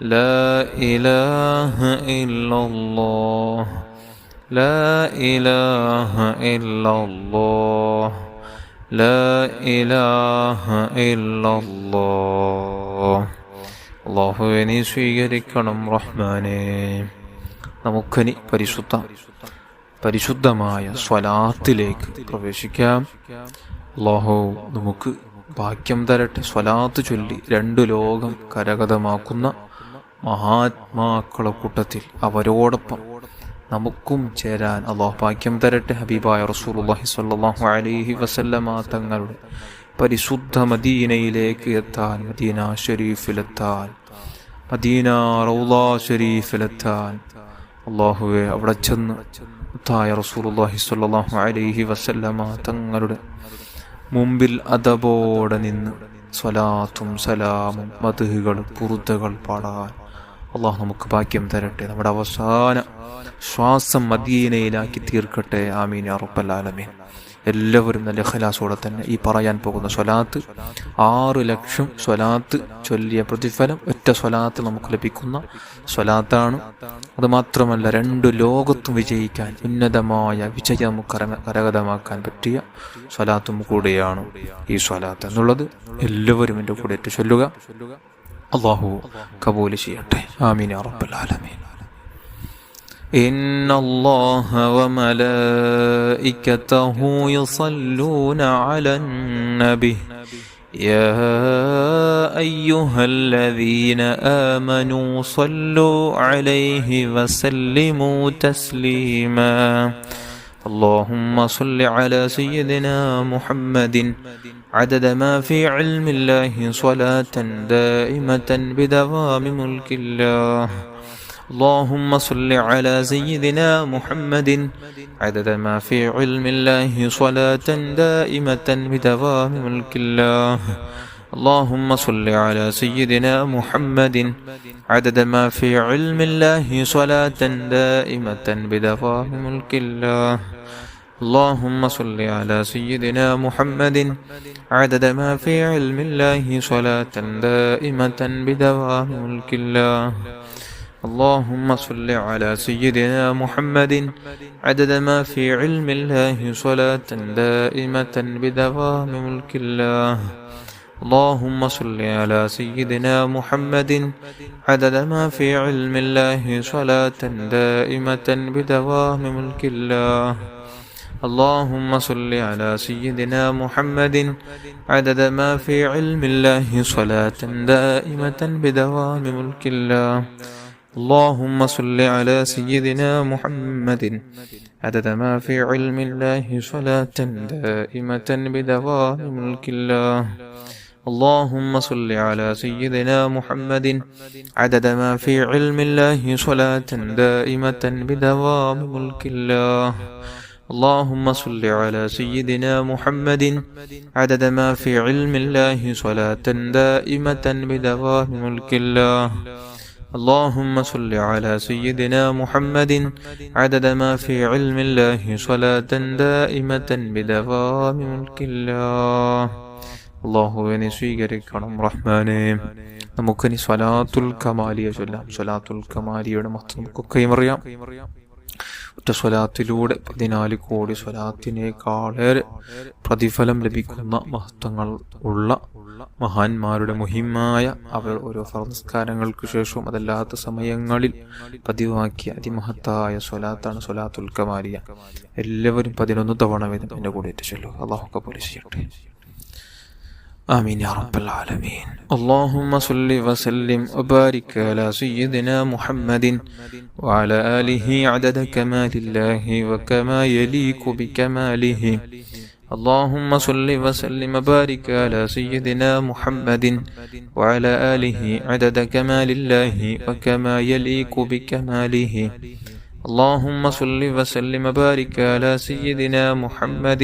لا إله إلا الله لا إله إلا الله لا إله إلا الله. അല്ലാഹുവേ നീ സ്വീകരിക്കണം റഹ്മാനേ. നമുക്കിനി പരിശുദ്ധമായ സ്വലാത്തിലേക്ക് പ്രവേശിക്കാം. അല്ലാഹു നമുക്ക് ഭാഗ്യം തരട്ടെ. സ്വലാത്ത് ചൊല്ലി 2 ലോകം കരഗതമാക്കുന്ന മഹാത്മാക്കളെ കൂട്ടത്തിൽ അവരോടൊപ്പം നമുക്കും ചേരാൻ അല്ലാഹു ഭാഗ്യം തരട്ടെ. ഹബീബായ റസൂലുള്ളാഹി സ്വല്ലല്ലാഹു അലൈഹി വസല്ലമ തങ്ങളുടെ പരിശുദ്ധ മദീനയിലേക്ക് എത്താൻ, മദീന ഷരീഫിലെത്താൻ, മദീന റൗള ഷരീഫിലെത്താൻ അല്ലാഹുവേ അവിടെ ചെന്ന് മുത്തായ റസൂലുള്ളാഹി സ്വല്ലല്ലാഹു അലൈഹി വസല്ലമ തങ്ങളുടെ മുമ്പിൽ അദബോടെ നിന്ന് സ്വലാത്തും സലാമും മദ്ഹുകൾ പുറുതകൾ പാടാൻ അല്ലാഹു നമുക്ക് ഭാഗ്യം തരട്ടെ. നമ്മുടെ അവസാന ശ്വാസം മദീനയിലാക്കി തീർക്കട്ടെ. ആമീൻ യാ റബ്ബൽ ആലമീൻ. എല്ലാവരും നല്ല ഇഖ്ലാസോടെ തന്നെ ഈ പറയാൻ പോകുന്ന സ്വലാത്ത് 6 ലക്ഷം സ്വലാത്ത് ചൊല്ലിയ പ്രതിഫലം ഒറ്റ സ്വലാത്ത് നമുക്ക് ലഭിക്കുന്ന സ്വലാത്താണ്. അതുമാത്രമല്ല 2 ലോകത്തും വിജയിക്കാൻ ഉന്നതമായ വിജയം നമുക്ക് കരഗതമാക്കാൻ പറ്റിയ സ്വലാത്തും കൂടെയാണ് ഈ സ്വലാത്ത് എന്നുള്ളത് എല്ലാവരും എൻ്റെ കൂടെ ഏറ്റു ചൊല്ലുക. അല്ലാഹു കബൂൽ ചെയ്യട്ടെ. ആമീൻ യാ റബ്ബൽ ആലമീൻ. إن الله وملائكته يصلون على النبي يا أيها الذين آمنوا صلوا عليه وسلموا تسليما اللهم صل على سيدنا محمد عدد ما في علم الله صلاة دائمة بدوام ملك الله اللهم صل على سيدنا محمد عدد ما في علم الله صلاة دائمة بدوام ملك الله اللهم صل على سيدنا محمد عدد ما في علم الله صلاة دائمة بدوام ملك الله اللهم صل على سيدنا محمد عدد ما في علم الله صلاة دائمة بدوام ملك الله اللهم صل على سيدنا محمد عدد ما في علم الله صلاة دائمة بدوام ملك الله اللهم صل على سيدنا محمد عدد ما في علم الله صلاة دائمة بدوام ملك الله اللهم صل على سيدنا محمد عدد ما في علم الله صلاة دائمة بدوام ملك الله اللهم صل على سيدنا محمد عدد ما في علم الله صلاة دائمة بدوام ملك الله اللهم صل على سيدنا محمد عدد ما في علم الله صلاة دائمة بدوام ملك الله اللهم صل على سيدنا محمد عدد ما في علم الله صلاة دائمة بدوام ملك الله اللهم صل على سيدنا محمد عدد ما في علم الله صلاة دائمة بدوام ملك الله അല്ലാഹുവേ നീ സ്വീകരിക്കണം റഹ്മാനേ. നമുക്കിനി സ്വലാത്തുൽ കമാലിയ ചൊല്ലാം. സ്വലാത്തുൽ കമാലിയുടെ മഹത്വം നമുക്കൊക്കെയും അറിയാം. ഒറ്റ സ്വലാത്തിലൂടെ 14 കോടി സ്വലാത്തിനേക്കാളേറെ പ്രതിഫലം ലഭിക്കുന്ന മഹത്വങ്ങൾ ഉള്ള മഹാന്മാരുടെ മുഹിമായ അവർ ഓരോ ഫർദ് ശേഷവും അതല്ലാത്ത സമയങ്ങളിൽ പതിവാക്കിയ അതിമഹത്തായ സ്വലാത്താണ് സ്വലാത്തുൽ കമാലിയ. എല്ലാവരും 11 തവണ വീതം എൻ്റെ കൂടെ ചൊല്ലുക. അല്ലാഹു കബൂൽ ചെയ്യട്ടെ. آمين يا رب العالمين. اللهم صل وسلم وبارك على سيدنا محمد وعلى آله عدد كمال الله وكما يليق بكماله اللهم صل وسلم وبارك على سيدنا محمد وعلى آله عدد كمال الله وكما يليق بكماله اللهم صل وسلم وبارك على سيدنا محمد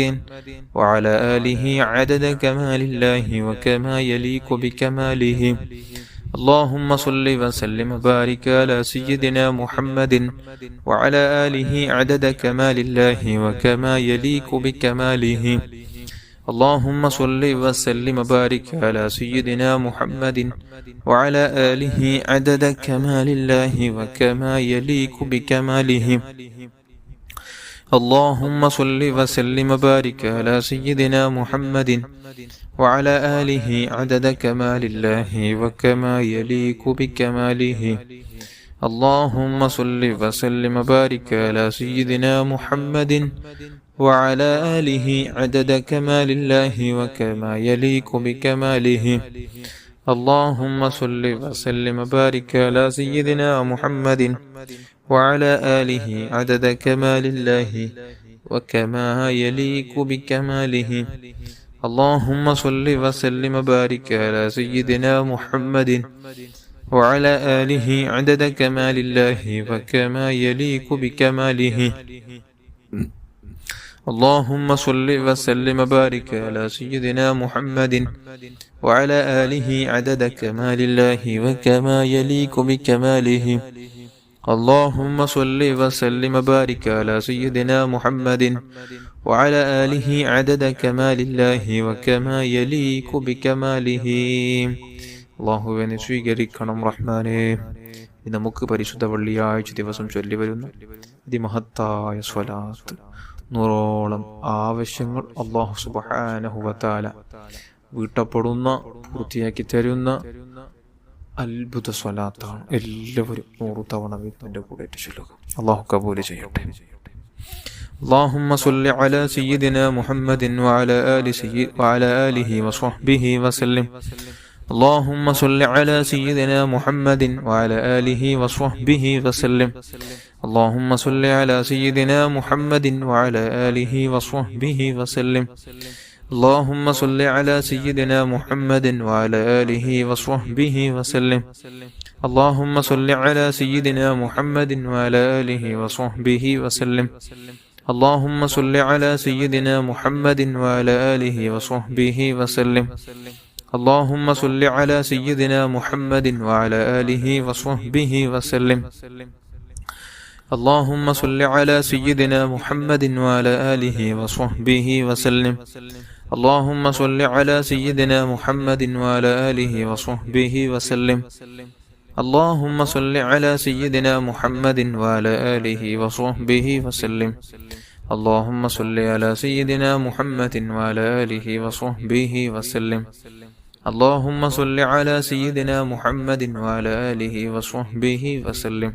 وعلى آله عدد كمال الله وكما يليق بكماله اللهم صل وسلم وبارك على سيدنا محمد وعلى آله عدد كمال الله وكما يليق بكماله اللهم صل وسلم وبارك على سيدنا محمد وعلى آله عدد كمال الله وكما يليق بكماله. اللهم صل وسلم وبارك على سيدنا محمد وعلى آله عدد كمال الله وكما يليق بكماله. اللهم صل وسلم وبارك على سيدنا محمد وعلى آله عدد كمال الله وكما يليق بكماله. اللهم صل وسلم وبارك على سيدنا محمد وعلى آله عدد كمال الله وكما يليق بكماله. اللهم صل وسلم وبارك على سيدنا محمد وعلى آله عدد كمال الله وكما يليق بكماله. اللهم صل وسلم وبارك على سيدنا محمد وعلى آله عدد كمال الله وكما يليق بكماله. اللهم صل وسلم وبارك على سيدنا محمد وعلى آله عدد كمال الله وكما يليق بكماله. അള്ളാഹുവിനെ സ്വീകരിക്കണം റഹ്മാനെ. നമുക്ക് പരിശുദ്ധ വെള്ളിയാഴ്ച ദിവസം ചൊല്ലി വരുന്ന അതിമഹത്തായ സ്വലാത്ത്, 100ഓളം ആവശ്യങ്ങൾ അള്ളാഹു സുബ്ഹാനഹു വ തആല വീട്ടപ്പെടുന്ന, പൂർത്തിയാക്കി തരുന്ന അത്ഭുത സ്വലാത്താണ്. എല്ലാവരും 100 തവണ വീട്ടിൻ്റെ കൂടെ ചൊല്ലുക. അള്ളാഹു കബൂൽ ചെയ്യട്ടെ. اللهم صل على سيدنا محمد وعلى آله وصحبه وسلم. اللهم صل على سيدنا محمد وعلى آله وصحبه وسلم. اللهم صل على سيدنا محمد وعلى آله وصحبه وسلم. اللهم صل على سيدنا محمد وعلى آله وصحبه وسلم. اللهم صل على سيدنا محمد وعلى آله وصحبه وسلم. اللهم صل على سيدنا محمد وعلى آله وصحبه وسلم. اللهم صل على سيدنا محمد وعلى آله وصحبه وسلم. اللهم صل على سيدنا محمد وعلى آله وصحبه وسلم. اللهم صل على سيدنا محمد وعلى آله وصحبه وسلم. اللهم صل على سيدنا محمد وعلى آله وصحبه وسلم. اللهم صل على سيدنا محمد وعلى آله وصحبه وسلم. اللهم صل على سيدنا محمد وعلى آله وصحبه وسلم.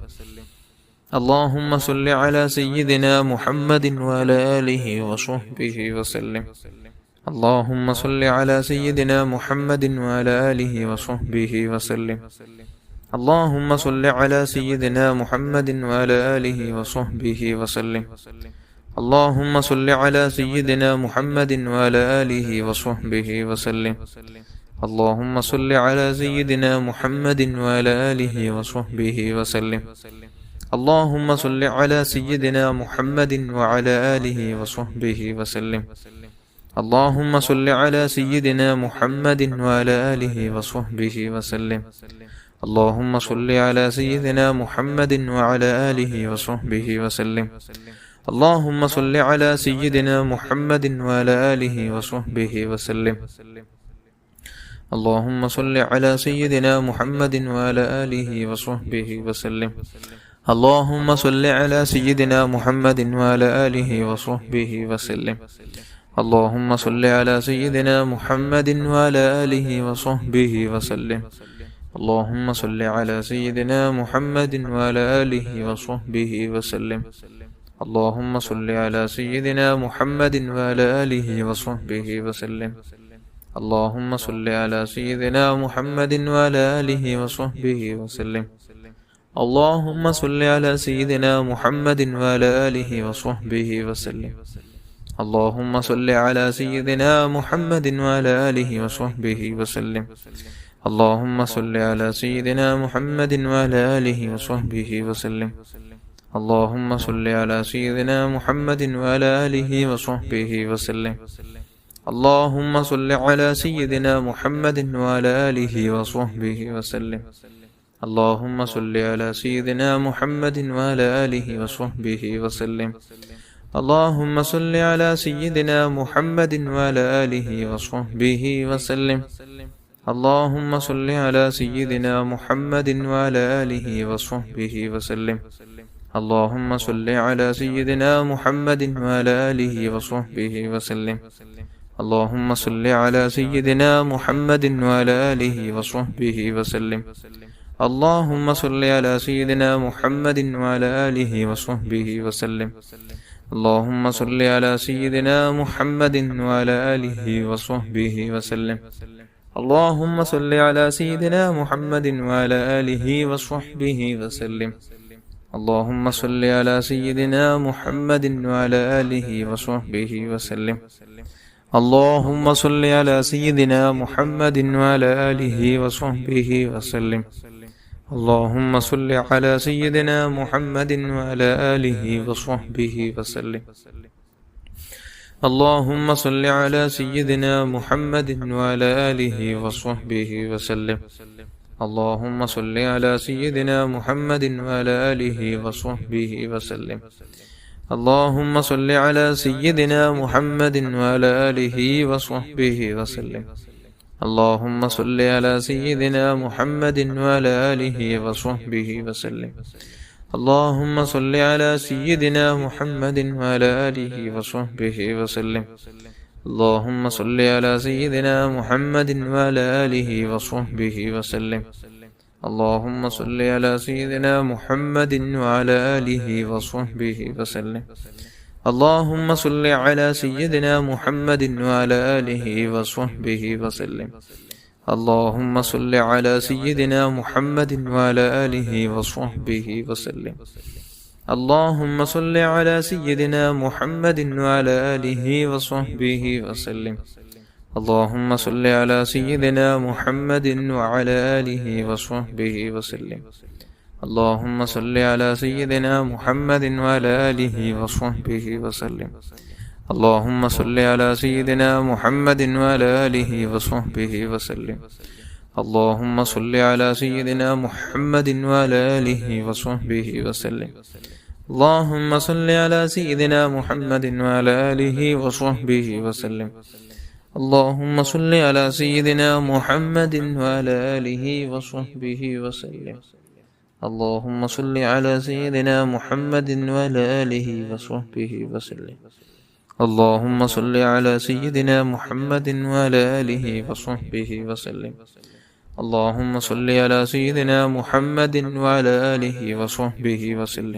اللهم صل على سيدنا محمد وعلى آله وصحبه وسلم. اللهم صل على سيدنا محمد وعلى آله وصحبه وسلم. اللهم صل على سيدنا محمد وعلى آله وصحبه وسلم. اللهم صل على سيدنا محمد وعلى آله وصحبه وسلم. اللهم صل على سيدنا محمد وعلى آله وصحبه وسلم. اللهم صل على سيدنا محمد وعلى آله وصحبه وسلم. اللهم صل على سيدنا محمد وعلى آله وصحبه وسلم. اللهم صل على سيدنا محمد وعلى آله وصحبه وسلم. اللهم صل على سيدنا محمد وعلى آله وصحبه وسلم. اللهم صل على سيدنا محمد وعلى آله وصحبه وسلم. اللهم صل على سيدنا محمد وعلى آله وصحبه وسلم. اللهم صل على سيدنا محمد وعلى آله وصحبه وسلم. اللهم صل على سيدنا محمد وعلى آله وصحبه وسلم. اللهم صل على سيدنا محمد وعلى آله وصحبه وسلم. اللهم صل على سيدنا محمد وعلى آله وصحبه وسلم. اللهم صل على سيدنا محمد وعلى آله وصحبه وسلم. اللهم صل على سيدنا محمد وعلى آله وصحبه وسلم. اللهم صل على سيدنا محمد وعلى آله وصحبه وسلم. اللهم صل على سيدنا محمد وعلى آله وصحبه وسلم. اللهم صل على سيدنا محمد وعلى آله وصحبه وسلم. اللهم صل على سيدنا محمد وعلى آله وصحبه وسلم. اللهم صل على سيدنا محمد وعلى آله وصحبه وسلم. اللهم صل على سيدنا محمد وعلى آله وصحبه وسلم. اللهم صل على سيدنا محمد وعلى آله وصحبه وسلم. اللهم صل على سيدنا محمد وعلى آله وصحبه وسلم. اللهم صل على سيدنا محمد وعلى آله وصحبه وسلم. اللهم صل على سيدنا محمد وعلى آله وصحبه وسلم. اللهم صل على سيدنا محمد وعلى آله وصحبه وسلم. اللهم صل على سيدنا محمد وعلى آله وصحبه وسلم. اللهم صل على سيدنا محمد وعلى آله وصحبه وسلم. اللهم صل على سيدنا محمد وعلى آله وصحبه وسلم. اللهم صل على سيدنا محمد وعلى آله وصحبه وسلم. اللهم صل على سيدنا محمد وعلى آله وصحبه وسلم. اللهم صل على سيدنا محمد وعلى آله وصحبه وسلم. اللهم صل على سيدنا محمد وعلى آله وصحبه وسلم. اللهم صل على سيدنا محمد وعلى آله وصحبه وسلم. اللهم صل على سيدنا محمد وعلى آله وصحبه وسلم. اللهم صل على سيدنا محمد وعلى آله وصحبه وسلم. اللهم صل على سيدنا محمد وعلى آله وصحبه وسلم. اللهم صل على سيدنا محمد وعلى آله وصحبه وسلم. اللهم صل على سيدنا محمد وعلى آله وصحبه وسلم. اللهم صل على سيدنا محمد وعلى آله وصحبه وسلم. اللهم صل على سيدنا محمد وعلى آله وصحبه وسلم. اللهم صل على سيدنا محمد وعلى آله وصحبه وسلم. اللهم صل على سيدنا محمد وعلى آله وصحبه وسلم. اللهم صل على سيدنا محمد وعلى آله وصحبه وسلم. اللهم صل على سيدنا محمد وعلى آله وصحبه وسلم. اللهم صل على سيدنا محمد وعلى آله وصحبه وسلم. اللهم صل على سيدنا محمد وعلى آله وصحبه وسلم. اللهم صل على سيدنا محمد وعلى آله وصحبه وسلم. اللهم صل على سيدنا محمد وعلى آله وصحبه وسلم.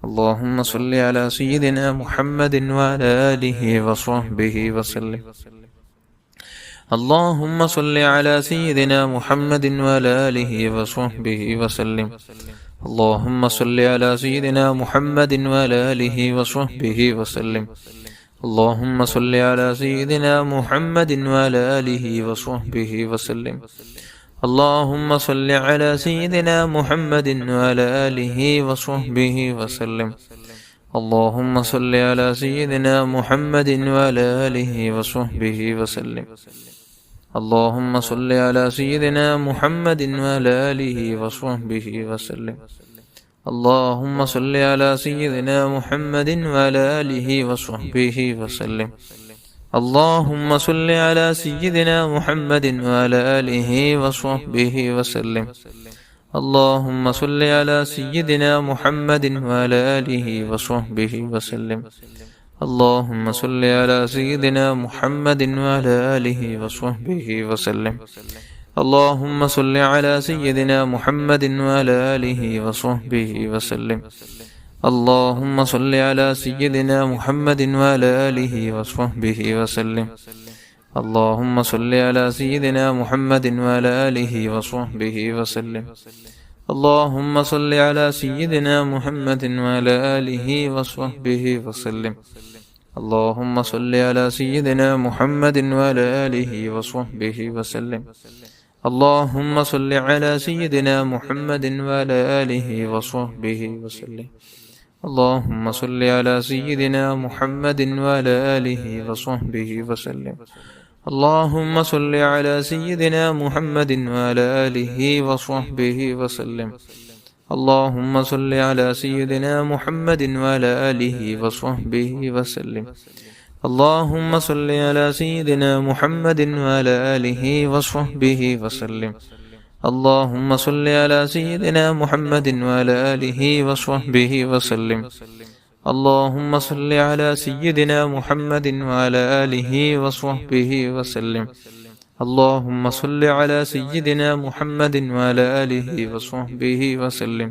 اللهم صل على سيدنا محمد وعلى آله وصحبه وسلم. اللهم صل على سيدنا محمد وعلى آله وصحبه وسلم. اللهم صل على سيدنا محمد وعلى آله وصحبه وسلم. اللهم صل على سيدنا محمد وعلى آله وصحبه وسلم. اللهم صل على سيدنا محمد وعلى آله وصحبه وسلم. اللهم صل على سيدنا محمد وعلى آله وصحبه وسلم. اللهم صل على سيدنا محمد وعلى آله وصحبه وسلم. اللهم صل على سيدنا محمد وعلى آله وصحبه وسلم. اللهم صل على سيدنا محمد وعلى آله وصحبه وسلم. اللهم صل على سيدنا محمد وعلى آله وصحبه وسلم. اللهم صل على سيدنا محمد وعلى آله وصحبه وسلم. اللهم صل على سيدنا محمد وعلى آله وصحبه وسلم. اللهم صل على سيدنا محمد وعلى آله وصحبه وسلم. اللهم صل على سيدنا محمد وعلى آله وصحبه وسلم. اللهم صل على سيدنا محمد وعلى آله وصحبه وسلم. اللهم صل على سيدنا محمد وعلى آله وصحبه وسلم. اللهم صل على سيدنا محمد وعلى آله وصحبه وسلم. اللهم صل على سيدنا محمد وعلى آله وصحبه وسلم. اللهم صل على سيدنا محمد وعلى آله وصحبه وسلم. اللهم صل على سيدنا محمد وعلى آله وصحبه وسلم. اللهم صل على سيدنا محمد وعلى آله وصحبه وسلم. اللهم صل على سيدنا محمد وعلى آله وصحبه وسلم. اللهم صل على سيدنا محمد وعلى آله وصحبه وسلم.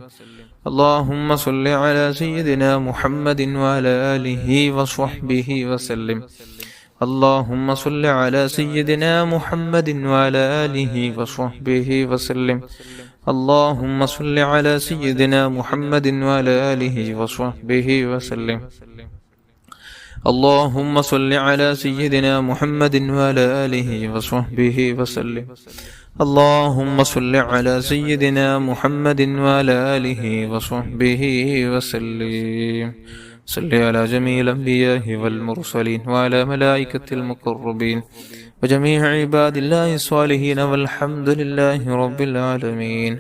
اللهم صل على سيدنا محمد وعلى آله وصحبه وسلم. اللهم صل على سيدنا محمد وعلى آله وصحبه وسلم. اللهم صل على سيدنا محمد وعلى آله وصحبه وسلم. اللهم صل على سيدنا محمد وعلى آله وصحبه وسلم. اللهم صل على سيدنا محمد وعلى آله وصحبه وسلم. صل على جميع الأنبياء والمرسلين وعلى ملائكة المقربين وجميع عباد الله الصالحين والحمد لله رب العالمين.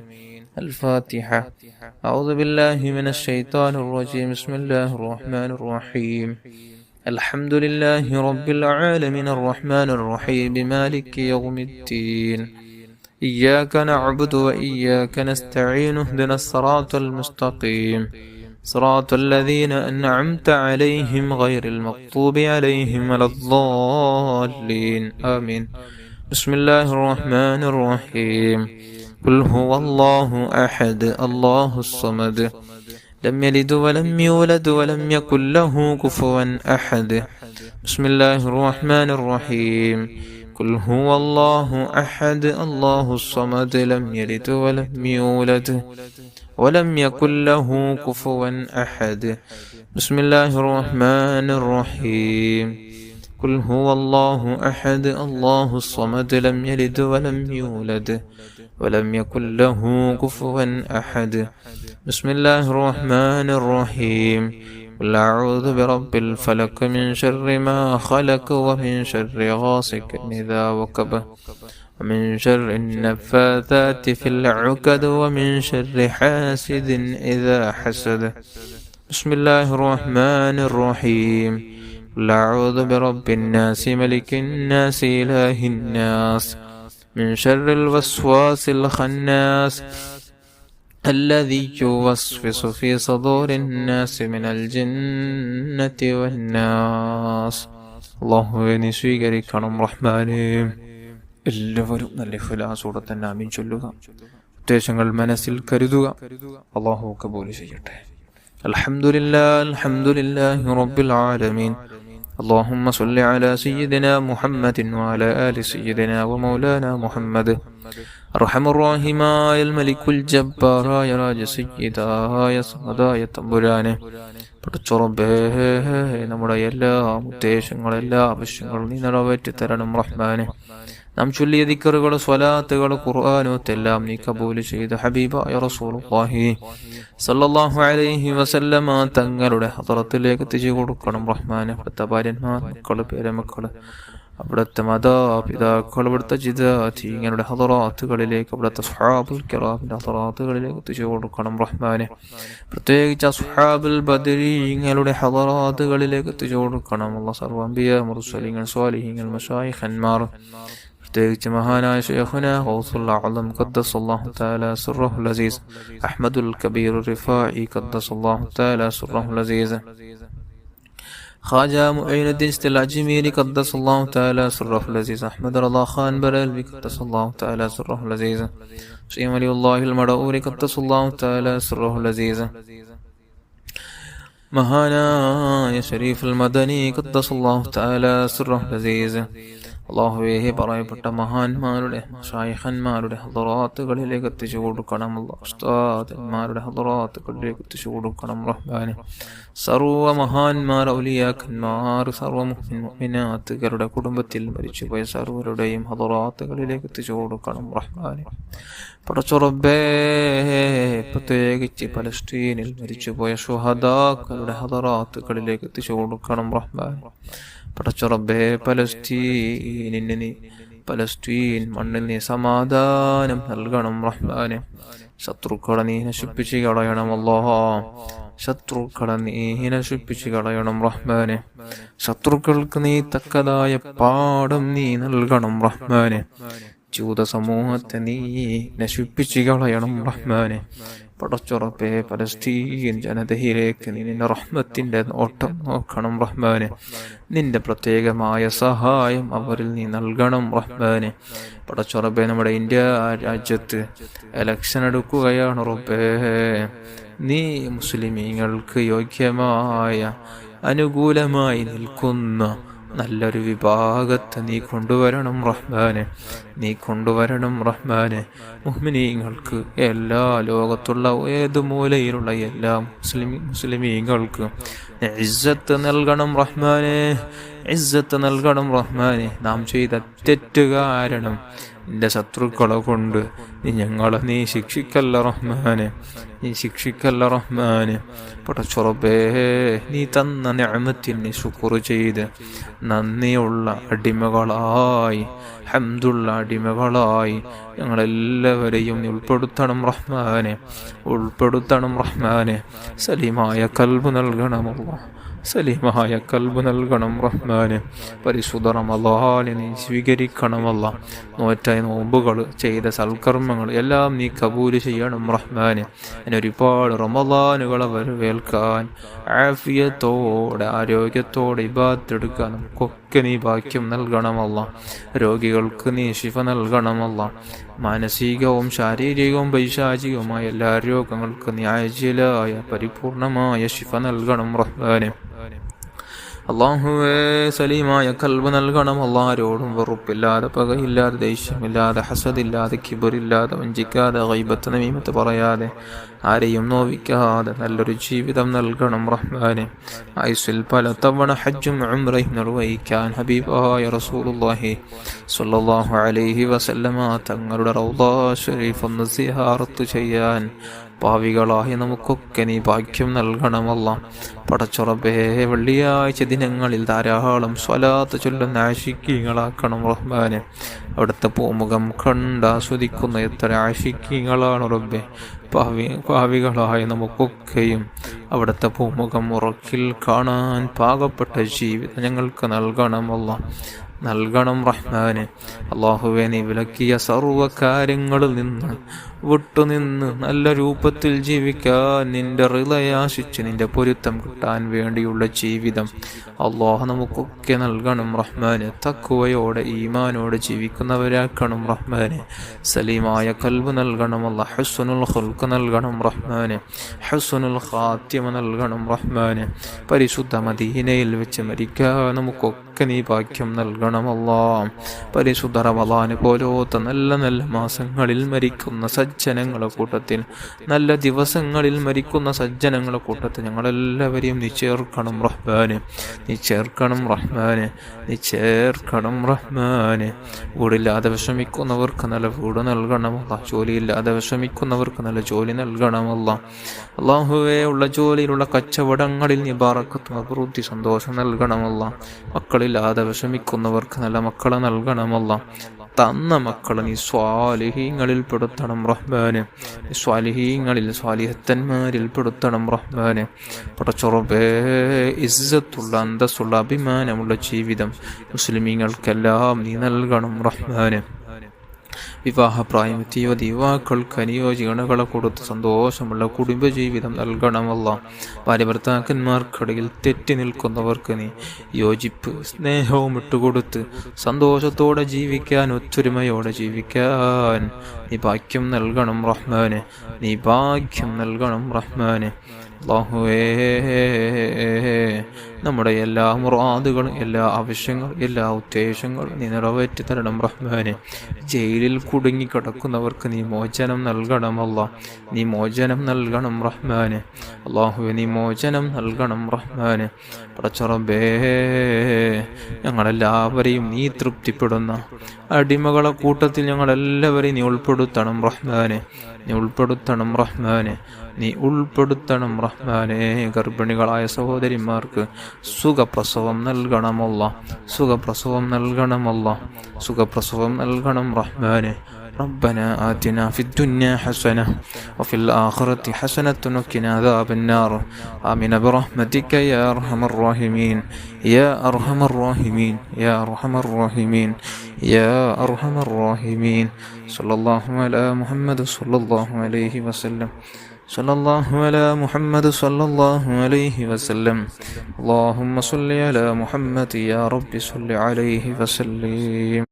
الفاتحة. أعوذ بالله من الشيطان الرجيم. بسم الله الرحمن الرحيم. الحمد لله رب العالمين الرحمن الرحيم مالك يوم الدين. إياك نعبد وإياك نستعين اهدنا الصراط المستقيم صراط الذين أنعمت عليهم غير المغضوب عليهم ولا الضالين آمين. بسم الله الرحمن الرحيم. قل هو الله أحد الله الصمد لم يلد ولم يولد ولم يكن له كفوا أحد. بسم الله الرحمن الرحيم. قل هو الله أحد الله الصمد لم يلد ولم يولد ولم يكن له كفوا أحد. بسم الله الرحمن الرحيم. قل هو الله أحد الله الصمد لم يلد ولم يولد ولم يكن له كفوا أحد. بسم الله الرحمن الرحيم. قل أعوذ برب الفلق من شر ما خلق ومن شر غاسق إذا وقب ومن شر النفاثات في العقد ومن شر حاسد إذا حسد. بسم الله الرحمن الرحيم. قل أعوذ برب الناس ملك الناس إله الناس من شر الوسواس الخناس الذي يوسوس في صدور الناس من الجنة والناس. അല്ലാഹുവേ നീ സ്വീകരിക്കണം റഹ്മാനേ. എല്ലാവരും നല്ല ഇഖ്ലാസോടെ തന്നെ ആമീൻ ചൊല്ലുക. ഉദ്ദേശങ്ങൾ മനസ്സിൽ കരുതുക. അല്ലാഹു കബൂൽ ചെയ്യട്ടെ. അൽഹംദുലില്ലാഹ് അൽഹംദുലില്ലാഹി റബ്ബിൽ ആലമീൻ. اللهم صل على سيدنا محمد وعلى آل سيدنا ومولانا محمد. أرحم الراحمين الملك الجبار يا راج سيداയ സദായ തമ്പുരാനെ, പടച്ചുറബേ നമ്മുടെ എല്ലാ ഉദ്ദേശങ്ങളും എല്ലാ ആവശ്യങ്ങളും നീ നിറവേറ്റി തരണം റഹ്മാനെ. നാം ചൊല്ലിയ ദിക്റുകൾ സ്വലാത്തുകൾ ഖുർആനോത്തെല്ലാം നീ കബൂൽ ചെയ്ത് ഹബീബായ റസൂലുള്ളാഹി സല്ലല്ലാഹു അലൈഹി വസല്ലമ തങ്ങളുടെ ഹദറത്തിലേക്ക് എത്തിച്ചു കൊടുക്കണം റഹ്മാനെ. അവിടുത്തെ ഭാര്യന്മാർ, മക്കള്, പേരമക്കള്, അവിടുത്തെ മാതാപിതാക്കൾ, അവിടുത്തെ ജിദാതീങ്ങളുടെ ഹദറാത്തുകളിലേക്ക്, അവിടുത്തെ അസ്ഹാബുൽ കിറാമിന്റെ ഹദറാത്തുകളിലേക്ക് എത്തിച്ചു കൊടുക്കണം റഹ്മാനെ. പ്രത്യേകിച്ച് അസ്ഹാബുൽ ബദരീങ്ങളുടെ ഹദറാത്തുകളിലേക്ക് എത്തിച്ചു കൊടുക്കണം. അല്ലാഹ് സർവ്വ അംബിയാ മുർസലീങ്ങൾ സ്വാലിഹീങ്ങൾ മശായിഖന്മാർ, പ്രത്യേകിച്ച് മഹാനായ ശൈഖുനാ ഗൗസുൽ അഅ്ലം ഖദ്ദസല്ലാഹു തആല സിർറഹുൽ അസീസ് അഹ്മദുൽ കബീർ റിഫാഇ ഖദ്ദസല്ലാഹു തആല സിർറഹുൽ അസീസ് ഖാജ മുഈനുദ്ദീൻ അജ്മീരി ഖദ്ദസല്ലാഹു തആല സിർറഹുൽ അസീസ് അഹ്മദ് റളാ ഖാൻ ബറൽവി ഖദ്ദസല്ലാഹു തആല സിർറഹുൽ അസീസ് ശൈഖ് വലിയുല്ലാഹിൽ മദഊരി ഖദ്ദസല്ലാഹു തആല സിർറഹുൽ അസീസ് മഹാനായ ശരീഫുൽ മദനി ഖദ്ദസല്ലാഹു തആല സിർറഹുൽ അസീസ്. അല്ലാഹുവേ പറയപ്പെട്ട മഹാന്മാരുടെ ശൈഖന്മാരുടെ ഹദറാത്തുകളിലേക്ക് എത്തിച്ചു കൊടുക്കണം. ഉസ്താദന്മാരുടെ ഹദറാത്തുകളിലേക്ക് എത്തിച്ചു കൊടുക്കണം റഹ്മാനെ. സർവ്വ മഹാന്മാർ, ഔലിയാക്കന്മാർ, സർവ്വ മുഅ്മിനാത്തുകളുടെ കുടുംബത്തിൽ മരിച്ചുപോയ സർവരുടെയും ഹദറാത്തുകളിലേക്ക് എത്തിച്ചു കൊടുക്കണം റഹ്മാനെ. പടച്ചുറബേ പ്രത്യേകിച്ച് പലസ്തീനിൽ മരിച്ചുപോയ ശുഹദാക്കളുടെ ഹദറാത്തുകളിലേക്ക് എത്തിച്ചു കൊടുക്കണം റഹ്മാനെ. പടച്ചുറബേ പലസ്തീൻ മണ്ണിൽ നീ സമാധാനം നൽകണം റഹ്മാനെ. ശത്രുക്കളെ നീ നശിപ്പിച്ച് കളയണം അല്ലാഹ്. ശത്രുക്കളെ നീ നശിപ്പിച്ച് കളയണം റഹ്മാനെ. ശത്രുക്കൾക്ക് നീ തക്കതായ പാഠം നീ നൽകണം റഹ്മാനെ. ജൂത സമൂഹത്തെ നീ നശിപ്പിച്ച് കളയണം റഹ്മാനെ. പടച്ചുറപ്പെ പലസ്തീൻ ജനതയിലേക്ക് നീ നിന്റെ റഹ്മത്തിന്റെ നോട്ടം നോക്കണം റഹ്മാനെ. നിന്റെ പ്രത്യേകമായ സഹായം അവരിൽ നീ നൽകണം റഹ്മാനെ. പടച്ചുറപ്പെ നമ്മുടെ ഇന്ത്യ രാജ്യത്ത് എലക്ഷൻ എടുക്കുകയാണ് റബ്ബേ. നീ മുസ്ലിമീങ്ങൾക്ക് യോഗ്യമായ അനുകൂലമായി നിൽക്കുന്ന നല്ലൊരു വിഭാഗത്തെ നീ കൊണ്ടുവരണം റഹ്മാനെ. നീ കൊണ്ടുവരണം റഹ്മാനെ. മുഅ്മിനീങ്ങൾക്ക് എല്ലാ ലോകത്തുള്ള ഏത് മൂലയിലുള്ള എല്ലാ മുസ്ലിമീങ്ങൾക്ക് ഇസ്സത്ത് നൽകണം റഹ്മാനെ. ഇസ്സത്ത് നൽകണം റഹ്മാനെ. നാം ചെയ്ത തെറ്റ് കാരണം നിന്റെ ശത്രുക്കളെ കൊണ്ട് നീ ശിക്ഷിക്കല്ല റഹ്മാനെ. നീ ശിക്ഷിക്കല്ല റഹ്മാനെ. പടച്ചുറബേ, നീ തന്ന നിഅമത്തിന് ശുക്ർ ചെയ്ത് നന്ദിയുള്ള അടിമകളായി, ഹംദുള്ള അടിമകളായി ഞങ്ങളെല്ലാവരെയും നീ ഉൾപ്പെടുത്തണം റഹ്മാനെ. ഉൾപ്പെടുത്തണം റഹ്മാനെ. സലീമായ കൽബ് നൽകണമല്ല. സലീമായ കൽബ് നൽകണം റഹ്മാനെ. പരിശുദ്ധ റമളാനെ നീ സ്വീകരിക്കണമല്ല. നോറ്റ നോമ്പുകൾ, ചെയ്ത സൽക്കർമ്മങ്ങൾ എല്ലാം നീ കബൂല് ചെയ്യണം റഹ്മാനെ. അതിന് ഒരുപാട് റമളാനുകളെ വരവേൽക്കാൻ ആഫിയത്തോടെ ആരോഗ്യത്തോടെ ഇബാദത്തെടുക്കാൻ നമുക്കൊക്കെ നീ ഭാഗ്യം നൽകണമല്ല. രോഗികൾക്ക് നീ ശിഫ നൽകണമല്ല. മാനസികവും ശാരീരികവും പൈശാചികവുമായ എല്ലാ രോഗങ്ങൾക്കും നീ ആജിലായ പരിപൂർണമായ ശിഫ നൽകണം റഹ്മാനെ. അല്ലാഹുവേ, സലീമായ കൽബ് നൽകണം. ആരോടും വെറുപ്പില്ലാതെ, പകയില്ലാതെ, ദേഷ്യമില്ലാതെ, ഹസദില്ലാതെ, കിബറില്ലാതെ, വഞ്ചിക്കാതെ, ഗൈബത്ത് നമീമത്ത് പറയാതെ, ആരെയും നോവിക്കാതെ നല്ലൊരു ജീവിതം നൽകണം റഹ്മാനെ. ആയുസ്സിൽ പല തവണ ഹജ്ജും ഉംറയും നിർവഹിക്കാൻ ഹബീബായ റസൂലുള്ളാഹി സ്വല്ലല്ലാഹു അലൈഹി വസല്ലമ തങ്ങളുടെ റൗള ശരീഫ് ഒന്ന് സിയാറത്ത് ചെയ്യാൻ പാവികളായ നമുക്കൊക്കെ നീ ഭാഗ്യം നൽകണമല്ല. പടച്ചുറബേ, വെള്ളിയാഴ്ച ദിനങ്ങളിൽ ധാരാളം സ്വലാത്ത് ചൊല്ലുന്ന ആശിക്കീങ്ങളാക്കണം റഹ്മാനെ. അവിടുത്തെ പൂമുഖം കണ്ടാസ്വദിക്കുന്ന എത്ര ആശിക്കീങ്ങളാണ് റബ്ബെ. പാവികളായ നമുക്കൊക്കെയും അവിടുത്തെ പൂമുഖം ഉറക്കിൽ കാണാൻ പാകപ്പെട്ട ജീവിതം ഞങ്ങൾക്ക് നൽകണമല്ല. നൽകണം റഹ്മാനെ. അല്ലാഹുവേ, നീ വിലക്കിയ സർവ്വ കാര്യങ്ങളിൽ നിന്ന് വിട്ടുനിന്ന് നല്ല രൂപത്തിൽ ജീവിക്കാൻ, നിന്റെ റിളയാശിച്ച് നിന്റെ പൊരുത്തം കിട്ടാൻ വേണ്ടിയുള്ള ജീവിതം അല്ലാഹു നമുക്കൊക്കെ നൽകണം റഹ്മാനെ. തഖ്വയോടെ ഈമാനോടെ ജീവിക്കുന്നവരാക്കണം റഹ്മാനെ. സലീമായ കൽബ് നൽകണമല്ല. ഹുസ്നുൽ ഖുൽഖ് നൽകണം റഹ്മാനെ. ഹുസ്നുൽ ഖാത്തിമ നൽകണം റഹ്മാനെ. പരിശുദ്ധ മദീനയിൽ വെച്ച് മരിക്കാൻ നമുക്കൊക്കെ നീ ഭാഗ്യം നൽകണമല്ലാ. പരിശുദ്ധ റമളാൻ പോലത്തെ നല്ല നല്ല മാസങ്ങളിൽ മരിക്കുന്ന സജ്ജനങ്ങളെ കൂട്ടത്തിൽ, നല്ല ദിവസങ്ങളിൽ മരിക്കുന്ന സജ്ജനങ്ങളെ കൂട്ടത്തിൽ ഞങ്ങളെല്ലാവരെയും നീ ചേർക്കണം റഹ്മാനെ. നീ ചേർക്കണം റഹ്മാനെ. നീ ചേർക്കണം റഹ്മാനെ. വീടില്ലാതെ വിഷമിക്കുന്നവർക്ക് നല്ല വീട് നൽകണമല്ല. ജോലിയില്ലാതെ വിഷമിക്കുന്നവർക്ക് നല്ല ജോലി നൽകണമല്ല. അല്ലാഹുവേ, ഉള്ള ജോലിയിലുള്ള കച്ചവടങ്ങളിൽ നീ ബറക്കത്തും അഭിവൃദ്ധി സന്തോഷം നൽകണമല്ല. മക്കളില്ലാതെ വിഷമിക്കുന്നവർക്ക് നല്ല മക്കളെ നൽകണമല്ല. തന്ന മക്കളെ നീ സ്വാലിഹീങ്ങളിൽ പെടുത്തണം റഹ്മാനെ. സ്വാലിഹീങ്ങളിൽ, സ്വാലിഹത്തന്മാരിൽ പെടുത്തണം റഹ്മാനെ. പടച്ചുറബേ, ഇസ്സത്തുള്ള അന്തസ്സുള്ള അഭിമാനമുള്ള ജീവിതം മുസ്ലിമീങ്ങൾക്കെല്ലാം നീ നൽകണം റഹ്മാനെ. വിവാഹപ്രായമെത്തിയ യുവാക്കൾക്ക് അനുയോജ്യണകളെ കൊടുത്ത് സന്തോഷമുള്ള കുടുംബജീവിതം നൽകണമല്ല. ഭാര്യ ഭർത്താക്കന്മാർക്കിടയിൽ തെറ്റി നിൽക്കുന്നവർക്ക് നീ യോജിപ്പ്, സ്നേഹവും ഇട്ടുകൊടുത്ത് സന്തോഷത്തോടെ ജീവിക്കാൻ, ഒത്തൊരുമയോടെ ജീവിക്കാൻ നീ ഭാഗ്യം നൽകണം റഹ്മാനെ. നീ ഭാഗ്യം നൽകണം റഹ്മാനെ. അല്ലാഹുവേ, നമ്മുടെ എല്ലാ മുറാദുകളും, എല്ലാ ആവശ്യങ്ങളും, എല്ലാ ഉദ്ദേശങ്ങളും നീ നിറവേറ്റി തരണം റഹ്മാനെ. ജയിലിൽ കുടുങ്ങിക്കിടക്കുന്നവർക്ക് നീ മോചനം നൽകണമല്ല. നീ മോചനം നൽകണം റഹ്മാനെ. അല്ലാഹുവേ, നീ മോചനം നൽകണം റഹ്മാനെ. പടച്ചറബേ, ഞങ്ങളെല്ലാവരെയും നീ തൃപ്തിപ്പെടുന്ന അടിമകളെ കൂട്ടത്തിൽ ഞങ്ങളെല്ലാവരെയും നീ ഉൾപ്പെടുത്തണം റഹ്മാനെ. നീ ഉൾപ്പെടുത്തണം റഹ്മാനെ. നീ ഉൾപ്പെടുത്തണം റഹ്മാനെ. ഗർഭിണികളായ സഹോദരിമാർക്ക് സുഖപ്രസവം നൽകണമല്ല. സുഖപ്രസവം നൽകണമല്ല. സുഖപ്രസവം നൽകണം റഹ്മാനെ. ربنا آتنا في الدنيا حسنة وفي الآخرة حسنة وقنا عذاب النار آمين برحمتك يا أرحم الراحمين يا أرحم الراحمين يا أرحم الراحمين يا أرحم الراحمين صلى الله على محمد صلى الله عليه وسلم صلى الله على محمد صلى الله عليه وسلم اللهم صل على محمد يا رب صل عليه وسلم.